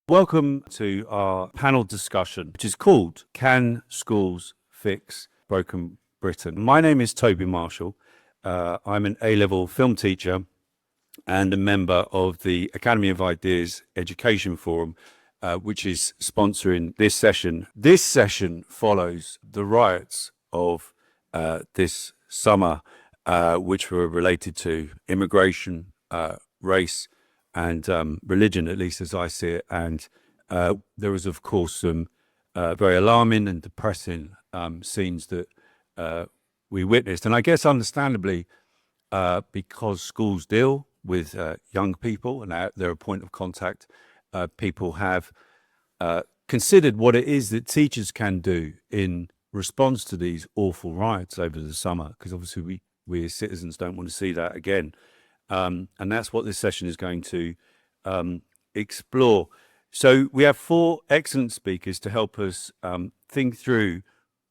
Welcome to our panel discussion, which is called Can Schools Fix Broken Britain? My name is Toby Marshall. I'm an A-level film teacher and a member of the Academy of Ideas Education Forum, which is sponsoring this session. This session follows the riots of this summer, which were related to immigration, race, and religion, at least as I see it. And there was, of course, some very alarming and depressing scenes that we witnessed. And I guess understandably, because schools deal with young people and they're a point of contact, people have considered what it is that teachers can do in response to these awful riots over the summer, because obviously we as citizens don't want to see that again. And that's what this session is going to explore. So we have four excellent speakers to help us think through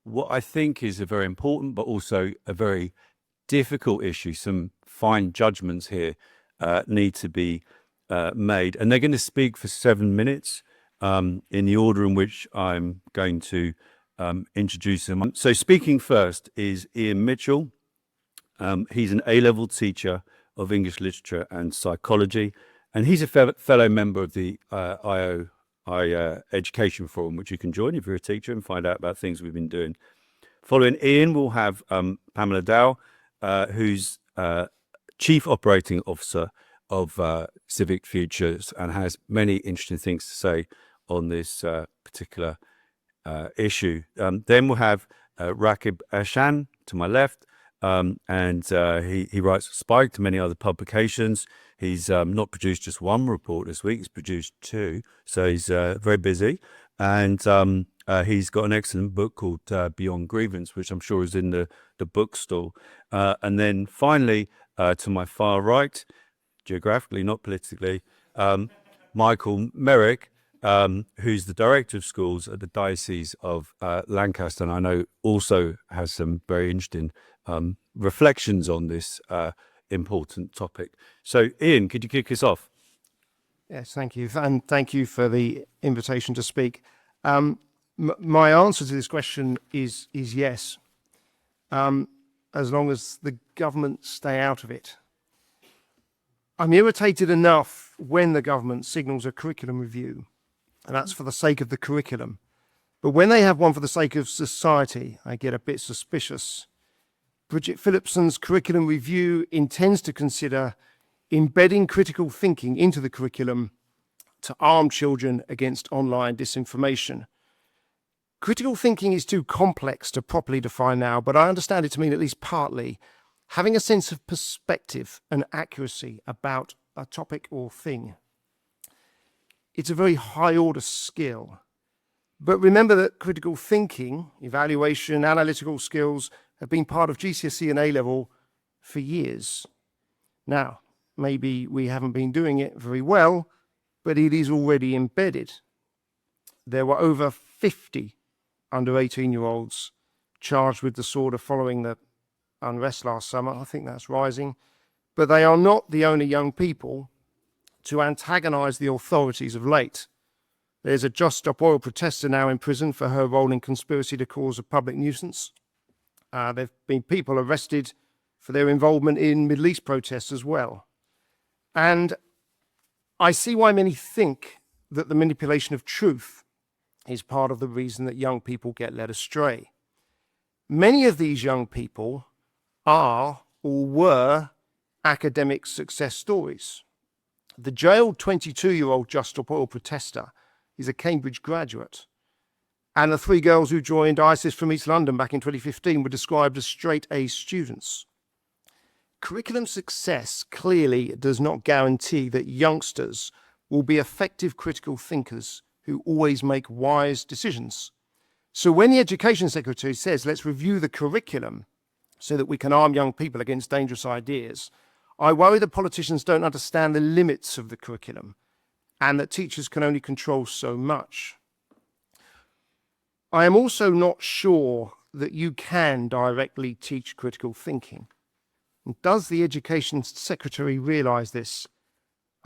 what I think is a very important, but also a very difficult issue. Some fine judgments here need to be made. And they're going to speak for 7 minutes in the order in which I'm going to introduce them. So speaking first is Ian Mitchell. He's an A-level teacher of English literature and psychology, and he's a fellow member of the IO Education Forum, which you can join if you're a teacher and find out about things we've been doing. Following Ian, we'll have Pamela Dow, who's Chief Operating Officer of Civic Futures and has many interesting things to say on this particular issue. Then we'll have Rakib Ashan to my left. And he writes for Spike to many other publications. He's not produced just one report this week, he's produced 2. So he's very busy. And he's got an excellent book called Beyond Grievance, which I'm sure is in the bookstall. And then finally, to my far right, geographically, not politically, Michael Merrick, who's the Director of Schools at the Diocese of Lancaster, and I know also has some very interesting reflections on this important topic. So, Ian, could you kick us off? Yes, thank you. And thank you for the invitation to speak. My answer to this question is yes, as long as the government stay out of it. I'm irritated enough when the government signals a curriculum review, and that's for the sake of the curriculum. But when they have one for the sake of society, I get a bit suspicious. Bridget Phillipson's curriculum review intends to consider embedding critical thinking into the curriculum to arm children against online disinformation. Critical thinking is too complex to properly define now, but I understand it to mean at least partly having a sense of perspective and accuracy about a topic or thing. It's a very high-order skill. But remember that critical thinking, evaluation, analytical skills have been part of GCSE and A-level for years. Now, maybe we haven't been doing it very well, but it is already embedded. There were over 50 under 18-year-olds charged with disorder following the unrest last summer. I think that's rising. But they are not the only young people to antagonize the authorities of late. There's a Just Stop Oil protester now in prison for her role in conspiracy to cause a public nuisance. There have been people arrested for their involvement in Middle East protests as well. And I see why many think that the manipulation of truth is part of the reason that young people get led astray. Many of these young people are or were academic success stories. The jailed 22-year-old Just Stop Oil protester is a Cambridge graduate. And the 3 girls who joined ISIS from East London back in 2015 were described as straight-A students. Curriculum success clearly does not guarantee that youngsters will be effective critical thinkers who always make wise decisions. So when the Education Secretary says, let's review the curriculum so that we can arm young people against dangerous ideas, I worry that politicians don't understand the limits of the curriculum and that teachers can only control so much. I am also not sure that you can directly teach critical thinking. Does the Education Secretary realise this?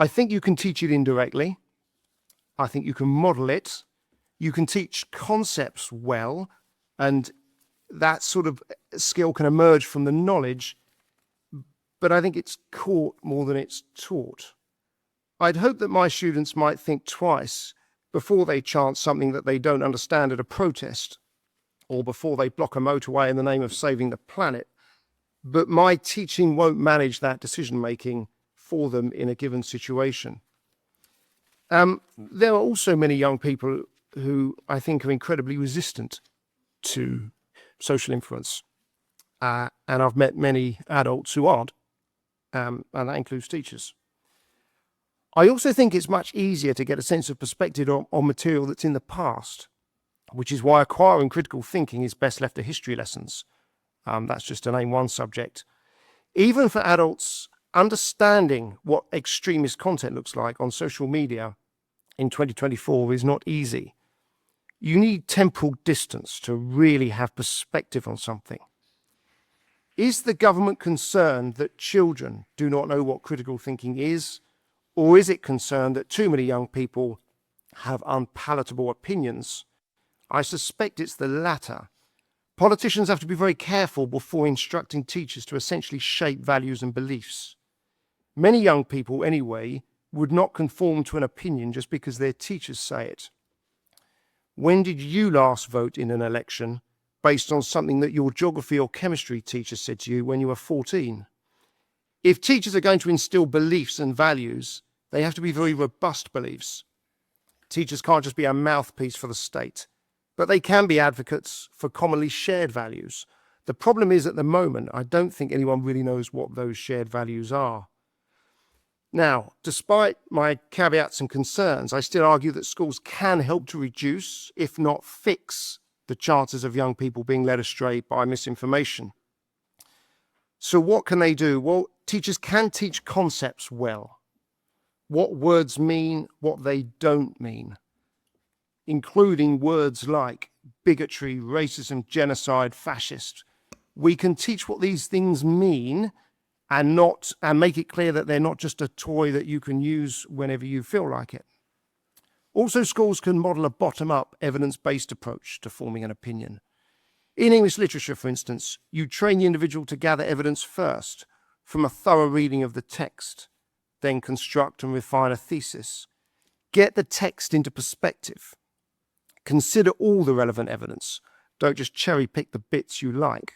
I think you can teach it indirectly. I think you can model it. You can teach concepts well, and that sort of skill can emerge from the knowledge, but I think it's caught more than it's taught. I'd hope that my students might think twice before they chant something that they don't understand at a protest, or before they block a motorway in the name of saving the planet. But my teaching won't manage that decision-making for them in a given situation. There are also many young people who I think are incredibly resistant to social influence. And I've met many adults who aren't, and that includes teachers. I also think it's much easier to get a sense of perspective on material that's in the past, which is why acquiring critical thinking is best left to history lessons. That's just to name one subject. Even for adults, understanding what extremist content looks like on social media in 2024 is not easy. You need temporal distance to really have perspective on something. Is the government concerned that children do not know what critical thinking is, or is it concerned that too many young people have unpalatable opinions? I suspect it's the latter. Politicians have to be very careful before instructing teachers to essentially shape values and beliefs. Many young people, anyway, would not conform to an opinion just because their teachers say it. When did you last vote in an election based on something that your geography or chemistry teacher said to you when you were 14? If teachers are going to instill beliefs and values, they have to be very robust beliefs. Teachers can't just be a mouthpiece for the state, but they can be advocates for commonly shared values. The problem is, at the moment, I don't think anyone really knows what those shared values are. Now, despite my caveats and concerns, I still argue that schools can help to reduce, if not fix, the chances of young people being led astray by misinformation. So what can they do? Well, teachers can teach concepts well. What words mean, what they don't mean, including words like bigotry, racism, genocide, fascist. We can teach what these things mean and make it clear that they're not just a toy that you can use whenever you feel like it. Also, schools can model a bottom-up, evidence-based approach to forming an opinion. In English literature, for instance, you train the individual to gather evidence first from a thorough reading of the text, then construct and refine a thesis. Get the text into perspective. Consider all the relevant evidence. Don't just cherry-pick the bits you like.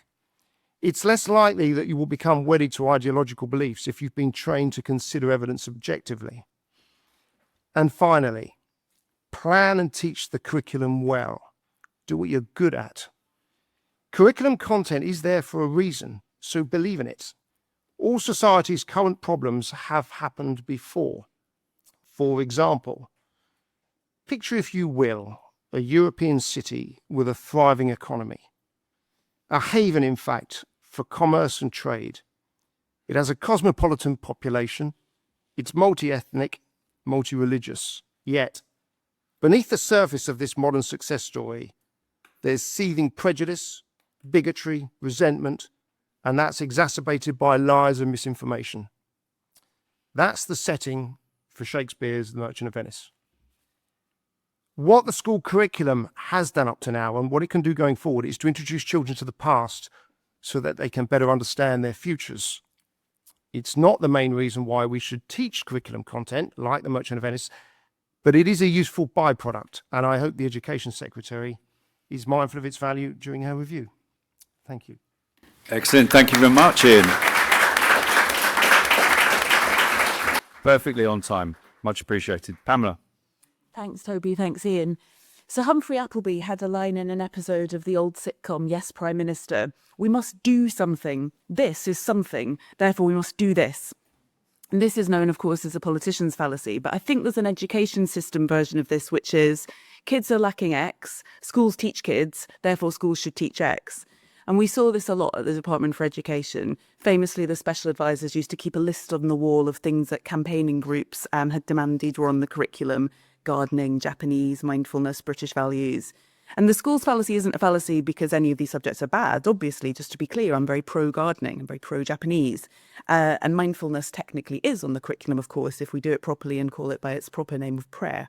It's less likely that you will become wedded to ideological beliefs if you've been trained to consider evidence objectively. And finally, plan and teach the curriculum well. Do what you're good at. Curriculum content is there for a reason, so believe in it. All society's current problems have happened before. For example, picture, if you will, a European city with a thriving economy. A haven, in fact, for commerce and trade. It has a cosmopolitan population. It's multi-ethnic, multi-religious. Yet, beneath the surface of this modern success story, there's seething prejudice, bigotry, resentment, and that's exacerbated by lies and misinformation. That's the setting for Shakespeare's The Merchant of Venice. What the school curriculum has done up to now and what it can do going forward is to introduce children to the past so that they can better understand their futures. It's not the main reason why we should teach curriculum content like The Merchant of Venice, but it is a useful byproduct, and I hope the Education Secretary is mindful of its value during her review. Thank you. Excellent. Thank you very much, Ian. Perfectly on time. Much appreciated. Pamela. Thanks, Toby. Thanks, Ian. Sir Humphrey Appleby had a line in an episode of the old sitcom Yes, Prime Minister. We must do something. This is something. Therefore, we must do this. And this is known, of course, as a politician's fallacy. But I think there's an education system version of this, which is kids are lacking X, schools teach kids, therefore schools should teach X. And we saw this a lot at the Department for Education. Famously, the special advisors used to keep a list on the wall of things that campaigning groups had demanded were on the curriculum: gardening, Japanese, mindfulness, British values. And the school's fallacy isn't a fallacy because any of these subjects are bad. Obviously, just to be clear, I'm very pro-gardening, I'm very pro-Japanese. And mindfulness technically is on the curriculum, of course, if we do it properly and call it by its proper name of prayer.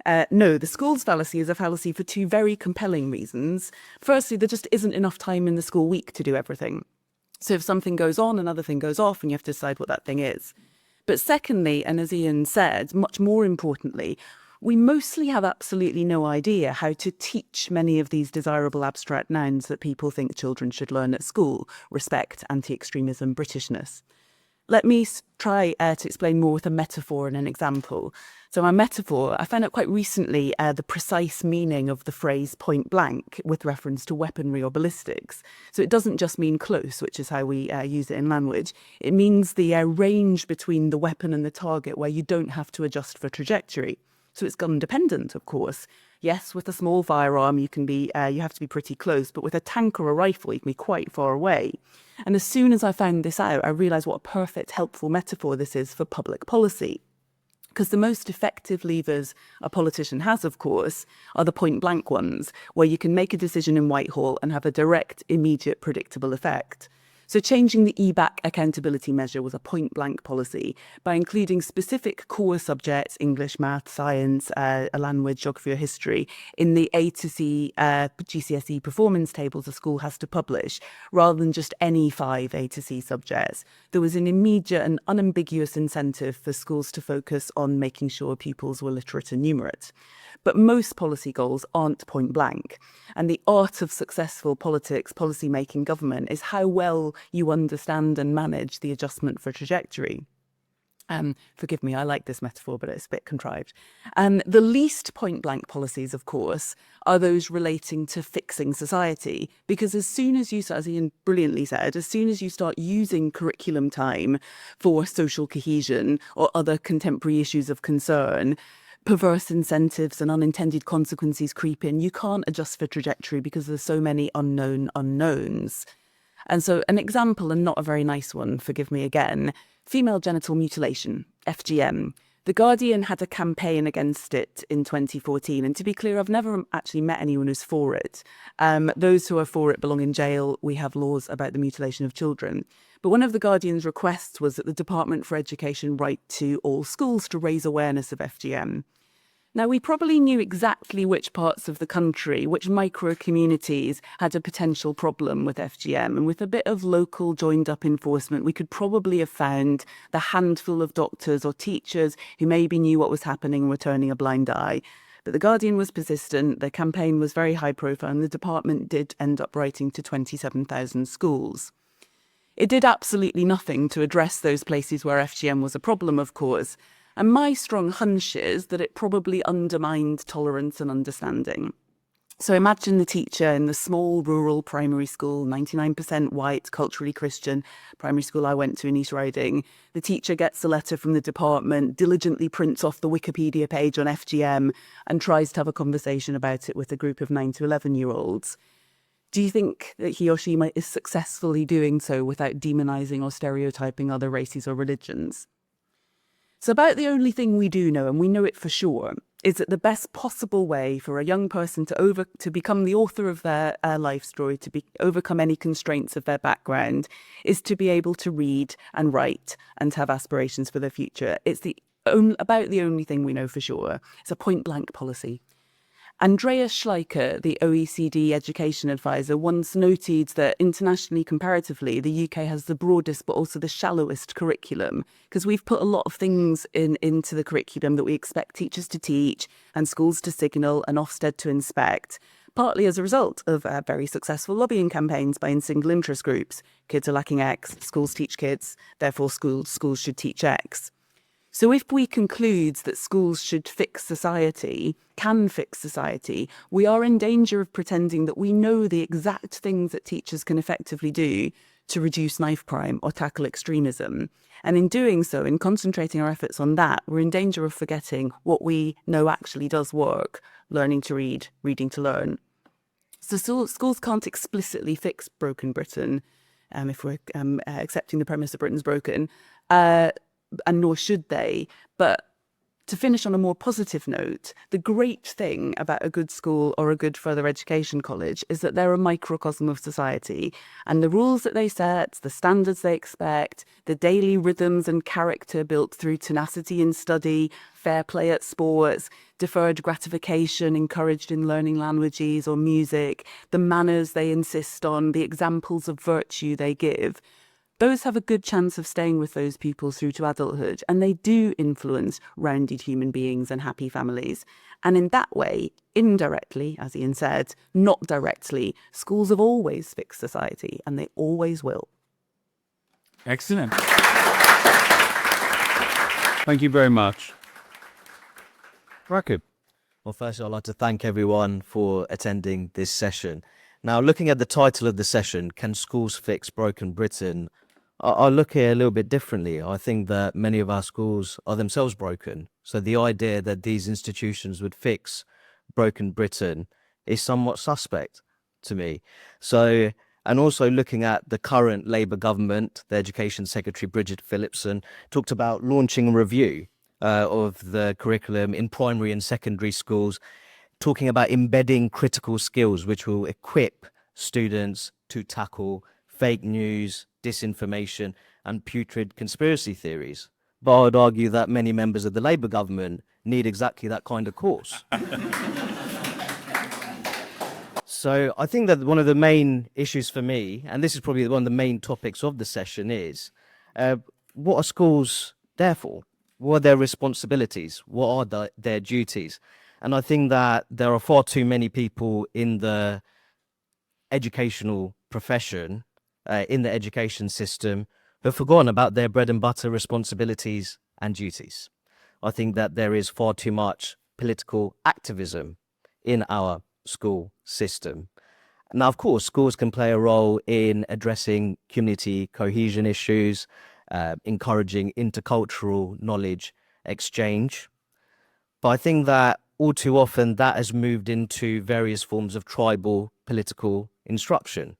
No, the schools fallacy is a fallacy for two very compelling reasons. Firstly, there just isn't enough time in the school week to do everything. So if something goes on, another thing goes off, and you have to decide what that thing is. But secondly, and as Ian said, much more importantly, we mostly have absolutely no idea how to teach many of these desirable abstract nouns that people think children should learn at school: respect, anti-extremism, Britishness. Let me try to explain more with a metaphor and an example. So my metaphor, I found out quite recently the precise meaning of the phrase point blank with reference to weaponry or ballistics. So it doesn't just mean close, which is how we use it in language. It means the range between the weapon and the target where you don't have to adjust for trajectory. So it's gun dependent, of course. Yes, with a small firearm, you have to be pretty close, but with a tank or a rifle, you can be quite far away. And as soon as I found this out, I realised what a perfect, helpful metaphor this is for public policy. Because the most effective levers a politician has, of course, are the point blank ones, where you can make a decision in Whitehall and have a direct, immediate, predictable effect. So changing the EBAC accountability measure was a point-blank policy by including specific core subjects, English, math, science, a language, geography or history, in the A to C GCSE performance tables a school has to publish, rather than just any 5 A to C subjects. There was an immediate and unambiguous incentive for schools to focus on making sure pupils were literate and numerate. But most policy goals aren't point blank. And the art of successful politics, policy making, government is how well you understand and manage the adjustment for trajectory. Forgive me, I like this metaphor, but it's a bit contrived. The least point blank policies, of course, are those relating to fixing society. Because as soon as you, as Ian brilliantly said, as soon as you start using curriculum time for social cohesion or other contemporary issues of concern, perverse incentives and unintended consequences creep in. You can't adjust for trajectory because there's so many unknown unknowns. And so an example, and not a very nice one, forgive me again, female genital mutilation, FGM. The Guardian had a campaign against it in 2014. And to be clear, I've never actually met anyone who's for it. Those who are for it belong in jail. We have laws about the mutilation of children. But one of the Guardian's requests was that the Department for Education write to all schools to raise awareness of FGM. Now, we probably knew exactly which parts of the country, which micro-communities had a potential problem with FGM. And with a bit of local joined-up enforcement, we could probably have found the handful of doctors or teachers who maybe knew what was happening and were turning a blind eye. But the Guardian was persistent, the campaign was very high profile, and the department did end up writing to 27,000 schools. It did absolutely nothing to address those places where FGM was a problem, of course. And my strong hunch is that it probably undermined tolerance and understanding. So imagine the teacher in the small rural primary school, 99% white, culturally Christian primary school I went to in East Riding. The teacher gets a letter from the department, diligently prints off the Wikipedia page on FGM and tries to have a conversation about it with a group of 9 to 11-year-olds. Do you think that he or she is successfully doing so without demonizing or stereotyping other races or religions? So about the only thing we do know, and we know it for sure, is that the best possible way for a young person to become the author of their life story, to overcome any constraints of their background, is to be able to read and write and have aspirations for their future. It's about the only thing we know for sure. It's a point-blank policy. Andreas Schleicher, the OECD education advisor, once noted that internationally comparatively, the UK has the broadest but also the shallowest curriculum, because we've put a lot of things into the curriculum that we expect teachers to teach and schools to signal and Ofsted to inspect, partly as a result of very successful lobbying campaigns by single interest groups. Kids are lacking X, schools teach kids, therefore schools should teach X. So if we conclude that schools should can fix society, we are in danger of pretending that we know the exact things that teachers can effectively do to reduce knife crime or tackle extremism. And in doing so, in concentrating our efforts on that, we're in danger of forgetting what we know actually does work: learning to read, reading to learn. So schools can't explicitly fix broken Britain, if we're accepting the premise that Britain's broken, and nor should they. But to finish on a more positive note, the great thing about a good school or a good further education college is that they're a microcosm of society, and the rules that they set, the standards they expect, the daily rhythms and character built through tenacity in study, fair play at sports, deferred gratification encouraged in learning languages or music, the manners they insist on, the examples of virtue they give, those have a good chance of staying with those pupils through to adulthood, and they do influence rounded human beings and happy families. And in that way, indirectly, as Ian said, not directly, schools have always fixed society, and they always will. Excellent. Thank you very much. Rakib. Well, first, I'd like to thank everyone for attending this session. Now, looking at the title of the session, Can Schools Fix Broken Britain? I look here a little bit differently. I think that many of our schools are themselves broken. So the idea that these institutions would fix broken Britain is somewhat suspect to me. So, and also looking at the current Labour government, the Education Secretary Bridget Phillipson talked about launching a review of the curriculum in primary and secondary schools, talking about embedding critical skills which will equip students to tackle fake news, disinformation and putrid conspiracy theories. But I would argue that many members of the Labour government need exactly that kind of course. So I think that one of the main issues for me, and this is probably one of the main topics of the session, is what are schools there for? What are their responsibilities? What are their duties? And I think that there are far too many people in the educational profession, in the education system, who have forgotten about their bread and butter responsibilities and duties. I think that there is far too much political activism in our school system. Now, of course, schools can play a role in addressing community cohesion issues, encouraging intercultural knowledge exchange. But I think that all too often that has moved into various forms of tribal political instruction.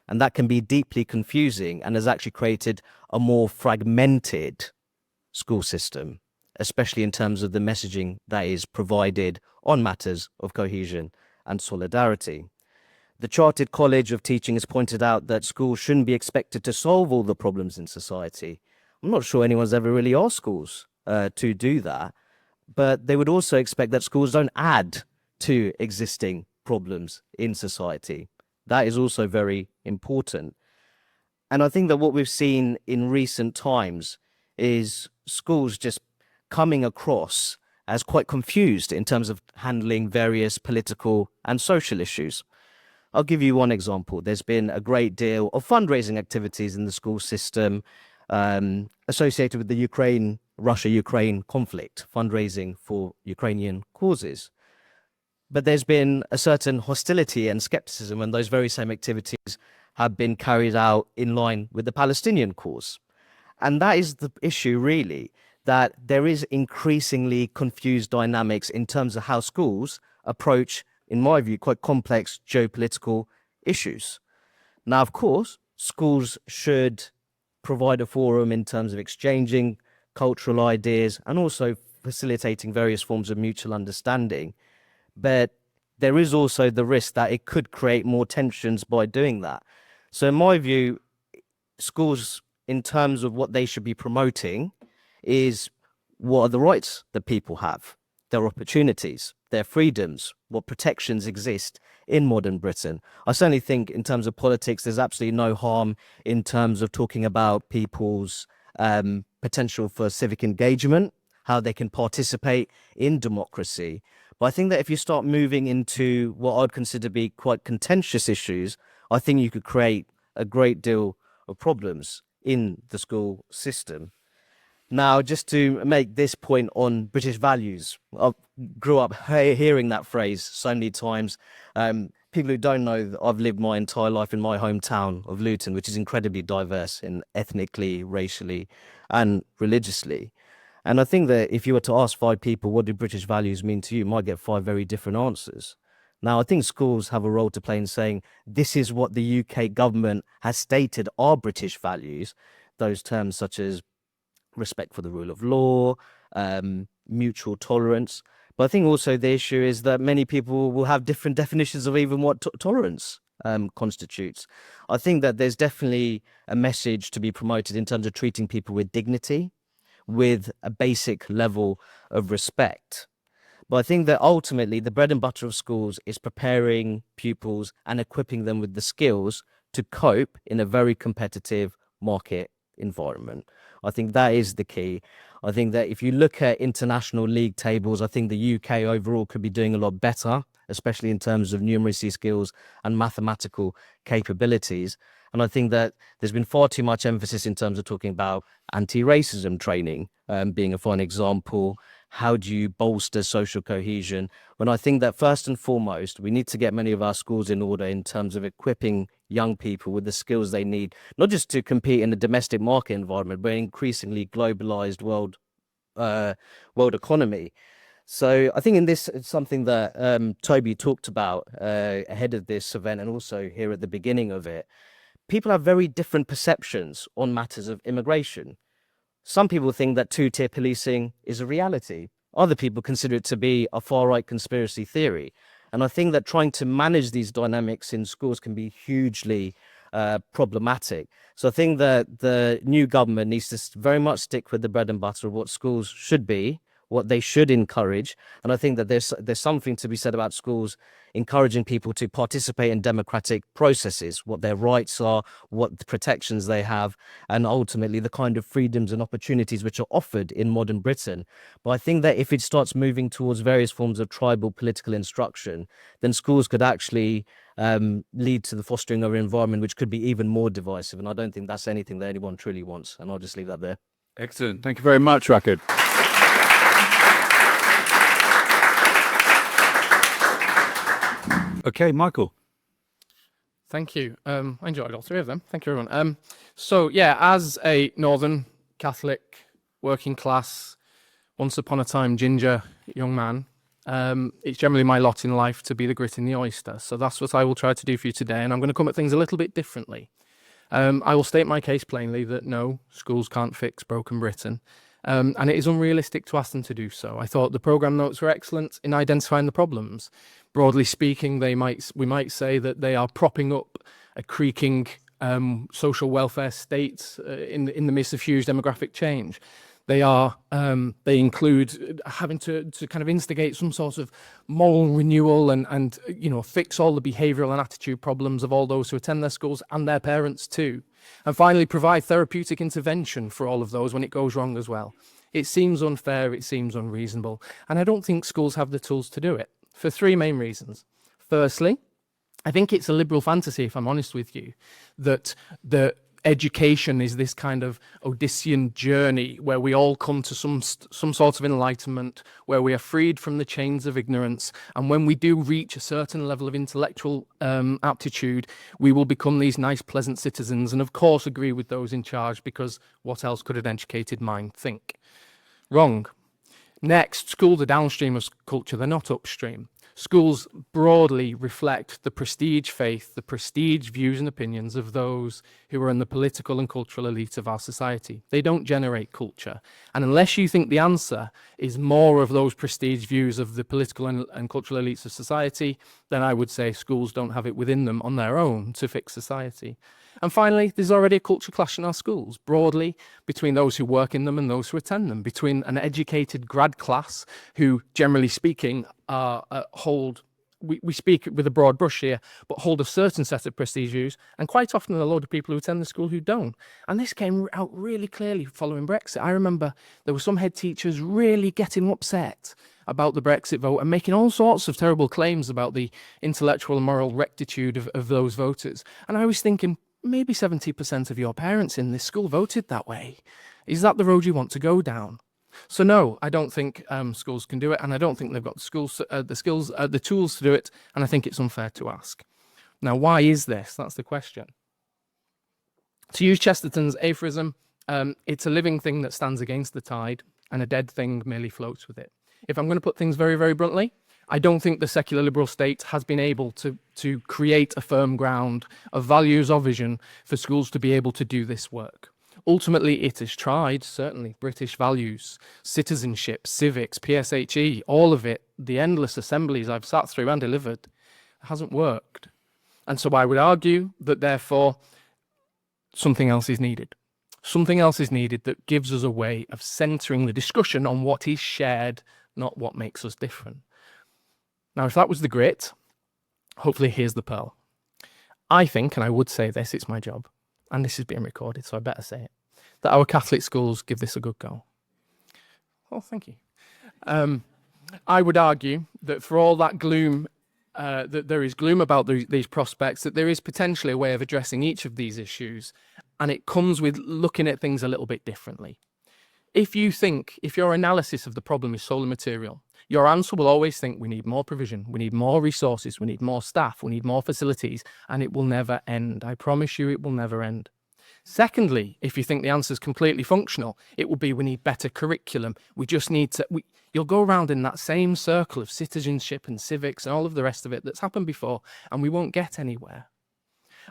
And that can be deeply confusing and has actually created a more fragmented school system, especially in terms of the messaging that is provided on matters of cohesion and solidarity. The Chartered College of Teaching has pointed out that schools shouldn't be expected to solve all the problems in society. I'm not sure anyone's ever really asked schools to do that, but they would also expect that schools don't add to existing problems in society. That is also very important. And I think that what we've seen in recent times is schools just coming across as quite confused in terms of handling various political and social issues. I'll give you one example. There's been a great deal of fundraising activities in the school system associated with the Russia-Ukraine conflict, fundraising for Ukrainian causes. But there's been a certain hostility and skepticism when those very same activities have been carried out in line with the Palestinian cause. And that is the issue, really, that there is increasingly confused dynamics in terms of how schools approach, in my view, quite complex geopolitical issues. Now, of course, schools should provide a forum in terms of exchanging cultural ideas and also facilitating various forms of mutual understanding. But there is also the risk that it could create more tensions by doing that. So in my view, schools, in terms of what they should be promoting, is what are the rights that people have, their opportunities, their freedoms, what protections exist in modern Britain. I certainly think in terms of politics, there's absolutely no harm in terms of talking about people's potential for civic engagement, how they can participate in democracy. But I think that if you start moving into what I'd consider to be quite contentious issues, I think you could create a great deal of problems in the school system. Now, just to make this point on British values, I grew up hearing that phrase so many times. People who don't know that I've lived my entire life in my hometown of Luton, which is incredibly diverse in ethnically, racially, and religiously. And I think that if you were to ask 5 people, what do British values mean to you, you might get 5 very different answers. Now, I think schools have a role to play in saying, this is what the UK government has stated are British values, those terms such as respect for the rule of law, mutual tolerance. But I think also the issue is that many people will have different definitions of even what tolerance constitutes. I think that there's definitely a message to be promoted in terms of treating people with dignity, with a basic level of respect. But I think that ultimately the bread and butter of schools is preparing pupils and equipping them with the skills to cope in a very competitive market environment. I think that is the key. I think that if you look at international league tables, I think the UK overall could be doing a lot better, especially in terms of numeracy skills and mathematical capabilities. And I think that there's been far too much emphasis in terms of talking about anti-racism training, being a fine example. How do you bolster social cohesion? When I think that first and foremost, we need to get many of our schools in order in terms of equipping young people with the skills they need, not just to compete in the domestic market environment, but increasingly globalized world economy. So I think in this, it's something that Toby talked about ahead of this event and also here at the beginning of it. People have very different perceptions on matters of immigration. Some people think that two-tier policing is a reality. Other people consider it to be a far-right conspiracy theory. And I think that trying to manage these dynamics in schools can be hugely problematic. So I think that the new government needs to very much stick with the bread and butter of what schools should be, what they should encourage. And I think that there's something to be said about schools encouraging people to participate in democratic processes, what their rights are, what the protections they have, and ultimately the kind of freedoms and opportunities which are offered in modern Britain. But I think that if it starts moving towards various forms of tribal political instruction, then schools could actually lead to the fostering of an environment which could be even more divisive. And I don't think that's anything that anyone truly wants. And I'll just leave that there. Excellent. Thank you very much, Rakid. Okay, Michael. Thank you. I enjoyed all three of them. Thank you, everyone. So, yeah, as a Northern Catholic, working class, once upon a time ginger young man, it's generally my lot in life to be the grit in the oyster. So that's what I will try to do for you today. And I'm going to come at things a little bit differently. I will state my case plainly that no, schools can't fix broken Britain. And it is unrealistic to ask them to do so. I thought the programme notes were excellent in identifying the problems. Broadly speaking, we might say that they are propping up a creaking social welfare state in the midst of huge demographic change. They include having to kind of instigate some sort of moral renewal and fix all the behavioural and attitude problems of all those who attend their schools and their parents too. And finally, provide therapeutic intervention for all of those when it goes wrong as well. It seems unfair, it seems unreasonable, and I don't think schools have the tools to do it, for three main reasons. Firstly, I think it's a liberal fantasy, if I'm honest with you, that the education is this kind of Odyssean journey where we all come to some sort of enlightenment, where we are freed from the chains of ignorance, and when we do reach a certain level of intellectual aptitude, we will become these nice, pleasant citizens, and of course agree with those in charge, because what else could an educated mind think? Wrong. Next, schools are downstream of culture, they're not upstream. Schools broadly reflect the prestige faith, the prestige views and opinions of those who are in the political and cultural elite of our society. They don't generate culture. And unless you think the answer is more of those prestige views of the political and cultural elites of society, then I would say schools don't have it within them on their own to fix society. And finally, there's already a culture clash in our schools, broadly between those who work in them and those who attend them, between an educated grad class who, generally speaking, we speak with a broad brush here, but hold a certain set of prestige views, and quite often a load of people who attend the school who don't. And this came out really clearly following Brexit. I remember there were some head teachers really getting upset about the Brexit vote and making all sorts of terrible claims about the intellectual and moral rectitude of those voters. And I was thinking, maybe 70% of your parents in this school voted that way. Is that the road you want to go down? So no, I don't think schools can do it, and I don't think they've got the tools to do it, and I think it's unfair to ask. Now, why is this? That's the question. To use Chesterton's aphorism, it's a living thing that stands against the tide, and a dead thing merely floats with it. If I'm going to put things very, very bluntly, I don't think the secular liberal state has been able to create a firm ground of values or vision for schools to be able to do this work. Ultimately, it has tried, certainly, British values, citizenship, civics, PSHE, all of it, the endless assemblies I've sat through and delivered, hasn't worked. And so I would argue that, therefore, something else is needed. Something else is needed that gives us a way of centering the discussion on what is shared not what makes us different. Now, if that was the grit, hopefully here's the pearl. I think, and I would say this, it's my job, and this is being recorded, so I better say it, that our Catholic schools give this a good go. Oh, thank you. I would argue that for all that gloom, that there is gloom about these prospects, that there is potentially a way of addressing each of these issues, and it comes with looking at things a little bit differently. If your analysis of the problem is solely material, your answer will always think we need more provision, we need more resources, we need more staff, we need more facilities, and it will never end. I promise you it will never end. Secondly, if you think the answer is completely functional, it will be we need better curriculum. We just need to, you'll go around in that same circle of citizenship and civics and all of the rest of it that's happened before, and we won't get anywhere.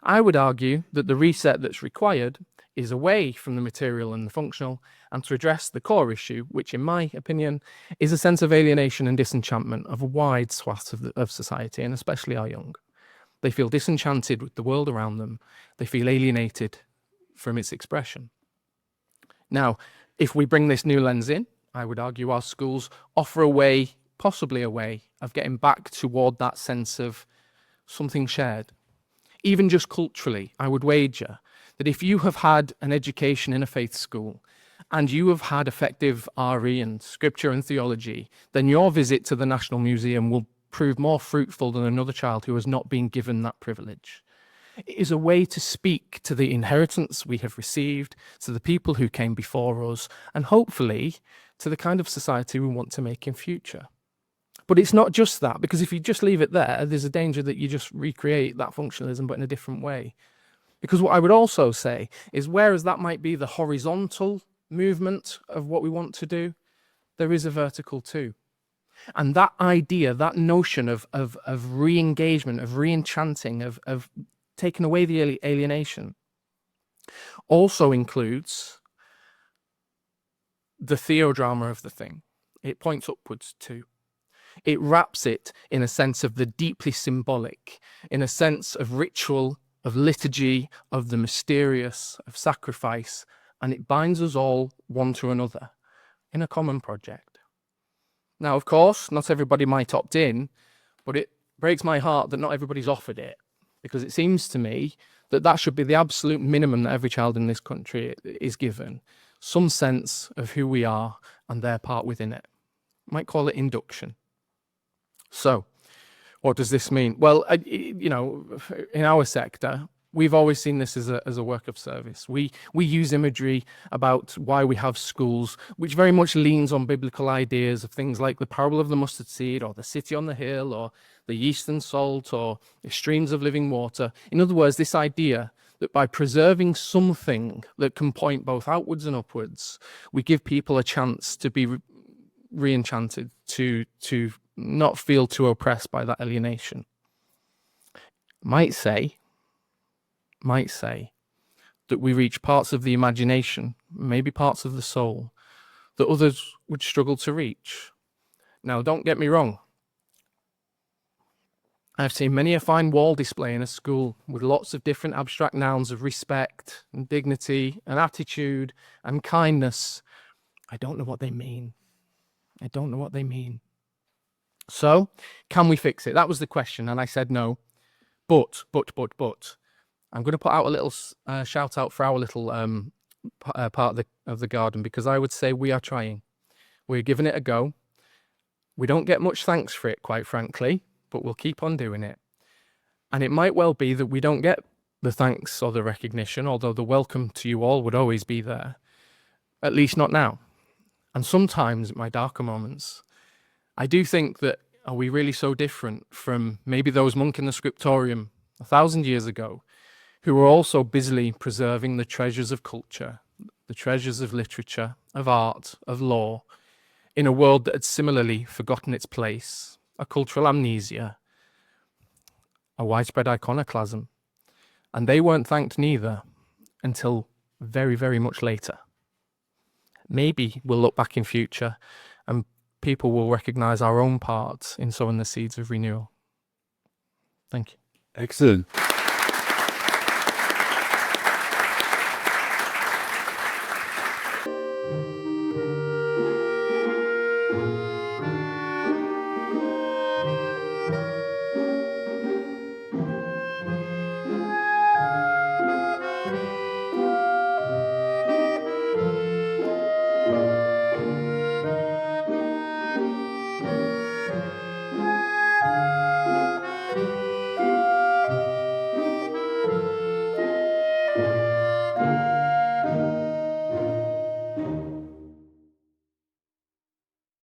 I would argue that the reset that's required is away from the material and the functional, and to address the core issue, which in my opinion is a sense of alienation and disenchantment of a wide swath of society, and especially our young. They feel disenchanted with the world around them. They feel alienated from its expression. Now, if we bring this new lens in, I would argue our schools offer a way, possibly a way, of getting back toward that sense of something shared. Even just culturally, I would wager that if you have had an education in a faith school and you have had effective RE and scripture and theology, then your visit to the National Museum will prove more fruitful than another child who has not been given that privilege. It is a way to speak to the inheritance we have received, to the people who came before us, and hopefully to the kind of society we want to make in future. But it's not just that, because if you just leave it there, there's a danger that you just recreate that functionalism, but in a different way. Because what I would also say is, whereas that might be the horizontal movement of what we want to do, there is a vertical too. And that idea, that notion of re-engagement, of re-enchanting, of taking away the alienation, also includes the theodrama of the thing. It points upwards too. It wraps it in a sense of the deeply symbolic, in a sense of ritual, of liturgy, of the mysterious, of sacrifice, and it binds us all one to another in a common project. Now, of course, not everybody might opt in, but it breaks my heart that not everybody's offered it, because it seems to me that that should be the absolute minimum that every child in this country is given, some sense of who we are and their part within it. Might call it induction. So, what does this mean? Well, in our sector, we've always seen this as a work of service. We use imagery about why we have schools, which very much leans on biblical ideas of things like the parable of the mustard seed, or the city on the hill, or the yeast and salt, or the streams of living water. In other words, this idea that by preserving something that can point both outwards and upwards, we give people a chance to be re-enchanted, to not feel too oppressed by that alienation. Might say that we reach parts of the imagination, maybe parts of the soul, that others would struggle to reach. Now, don't get me wrong. I've seen many a fine wall display in a school with lots of different abstract nouns of respect and dignity and attitude and kindness. I don't know what they mean. So, can we fix it? That was the question, and I said no. But. I'm going to put out a little shout out for our little part of the garden, because I would say we are trying. We're giving it a go. We don't get much thanks for it, quite frankly, but we'll keep on doing it. And it might well be that we don't get the thanks or the recognition, although the welcome to you all would always be there. At least not now. And sometimes, at my darker moments, I do think that, are we really so different from maybe those monks in the scriptorium 1,000 years ago, who were also busily preserving the treasures of culture, the treasures of literature, of art, of law, in a world that had similarly forgotten its place, a cultural amnesia, a widespread iconoclasm. And they weren't thanked neither until very, very much later. Maybe we'll look back in future and people will recognise our own part in sowing the seeds of renewal. Thank you. Excellent.